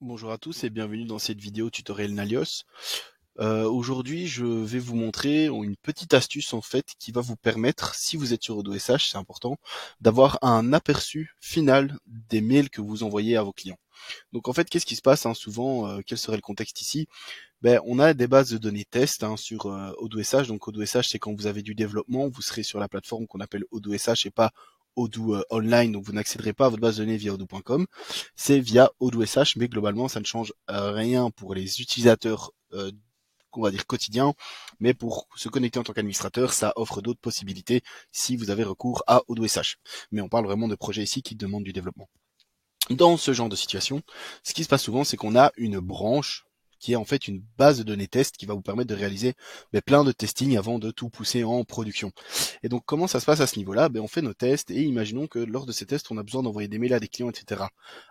Bonjour à tous et bienvenue dans cette vidéo tutoriel Nalios. Aujourd'hui, je vais vous montrer une petite astuce en fait qui va vous permettre, si vous êtes sur AutoSH, c'est important, d'avoir un aperçu final des mails que vous envoyez à vos clients. Donc en fait, qu'est-ce qui se passe souvent, quel serait le contexte ici? On a des bases de données test sur AutoSH. Donc AutoSH, c'est quand vous avez du développement, vous serez sur la plateforme qu'on appelle AutoSH et pas Odoo Online, donc vous n'accéderez pas à votre base de données via odoo.com, c'est via AutoSH, mais globalement ça ne change rien pour les utilisateurs qu'on va dire quotidiens, mais pour se connecter en tant qu'administrateur, ça offre d'autres possibilités si vous avez recours à AutoSH. Mais on parle vraiment de projets ici qui demandent du développement. Dans ce genre de situation, ce qui se passe souvent, c'est qu'on a une branche qui est en fait une base de données test qui va vous permettre de réaliser plein de testing avant de tout pousser en production. Et donc comment ça se passe à ce niveau-là? On fait nos tests et imaginons que lors de ces tests, on a besoin d'envoyer des mails à des clients, etc.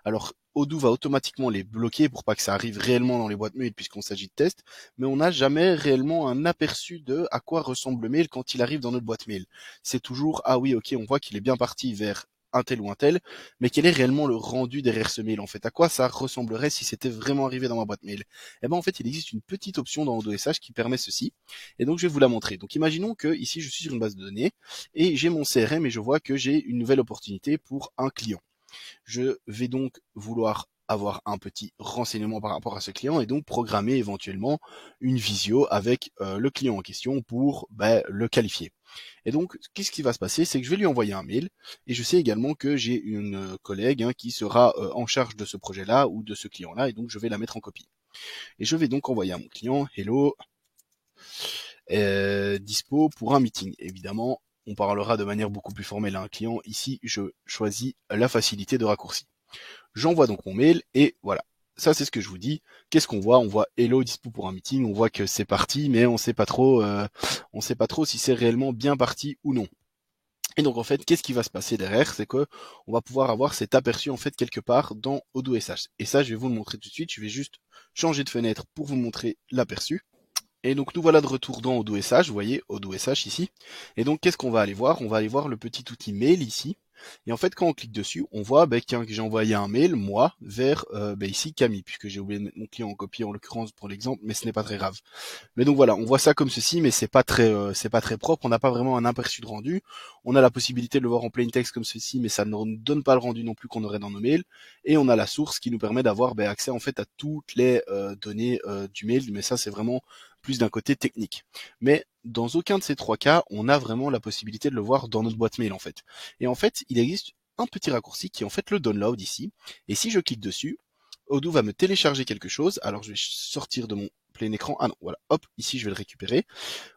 Alors Odoo va automatiquement les bloquer pour pas que ça arrive réellement dans les boîtes mail puisqu'on s'agit de tests, mais on n'a jamais réellement un aperçu de à quoi ressemble le mail quand il arrive dans notre boîte mail. C'est toujours ah oui ok, on voit qu'il est bien parti vers un tel ou un tel, mais quel est réellement le rendu derrière ce mail en fait? À quoi ça ressemblerait si c'était vraiment arrivé dans ma boîte mail? En fait, il existe une petite option dans AutoSH qui permet ceci, et donc je vais vous la montrer. Donc imaginons que ici je suis sur une base de données et j'ai mon CRM et je vois que j'ai une nouvelle opportunité pour un client. Je vais donc vouloir avoir un petit renseignement par rapport à ce client et donc programmer éventuellement une visio avec le client en question pour le qualifier. Et donc, qu'est-ce qui va se passer? C'est que je vais lui envoyer un mail et je sais également que j'ai une collègue qui sera en charge de ce projet-là ou de ce client-là et donc je vais la mettre en copie. Et je vais donc envoyer à mon client, hello, dispo pour un meeting. Évidemment, on parlera de manière beaucoup plus formelle à un client. Ici, je choisis la facilité de raccourci. J'envoie donc mon mail et voilà. Ça, c'est ce que je vous dis. Qu'est-ce qu'on voit? On voit hello dispo pour un meeting. On voit que c'est parti, mais on sait pas trop si c'est réellement bien parti ou non. Et donc en fait, qu'est-ce qui va se passer derrière? C'est que on va pouvoir avoir cet aperçu en fait quelque part dans AutoSH. Et ça, je vais vous le montrer tout de suite. Je vais juste changer de fenêtre pour vous montrer l'aperçu. Et donc nous voilà de retour dans AutoSH, vous voyez AutoSH ici. Et donc qu'est-ce qu'on va aller voir? On va aller voir le petit outil mail ici. Et en fait quand on clique dessus, on voit que j'ai envoyé un mail, moi, vers ici Camille, puisque j'ai oublié de mettre mon client en copie en l'occurrence pour l'exemple, mais ce n'est pas très grave. Mais donc voilà, on voit ça comme ceci, mais c'est pas très propre, on n'a pas vraiment un aperçu de rendu. On a la possibilité de le voir en plain text comme ceci, mais ça ne nous donne pas le rendu non plus qu'on aurait dans nos mails. Et on a la source qui nous permet d'avoir accès en fait à toutes les données du mail, mais ça c'est vraiment plus d'un côté technique. Mais dans aucun de ces trois cas, on a vraiment la possibilité de le voir dans notre boîte mail en fait. Et en fait, il existe un petit raccourci qui est en fait le download ici. Et si je clique dessus, Odoo va me télécharger quelque chose. Alors je vais sortir de mon plein écran. Ah non, voilà, hop, ici je vais le récupérer.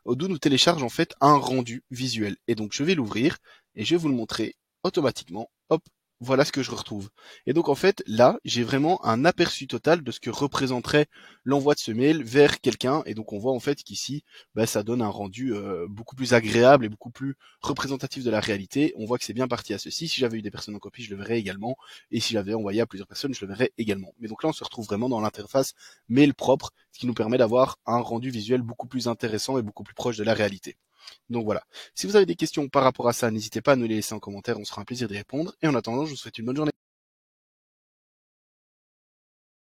Odoo nous télécharge en fait un rendu visuel. Et donc je vais l'ouvrir et je vais vous le montrer automatiquement. Hop, voilà ce que je retrouve. Et donc en fait, là, j'ai vraiment un aperçu total de ce que représenterait l'envoi de ce mail vers quelqu'un. Et donc on voit en fait qu'ici, ça donne un rendu beaucoup plus agréable et beaucoup plus représentatif de la réalité. On voit que c'est bien parti à ceci. Si j'avais eu des personnes en copie, je le verrais également. Et si j'avais envoyé à plusieurs personnes, je le verrais également. Mais donc là, on se retrouve vraiment dans l'interface mail propre, ce qui nous permet d'avoir un rendu visuel beaucoup plus intéressant et beaucoup plus proche de la réalité. Donc voilà. Si vous avez des questions par rapport à ça, n'hésitez pas à nous les laisser en commentaire, on sera un plaisir d'y répondre. Et en attendant, je vous souhaite une bonne journée.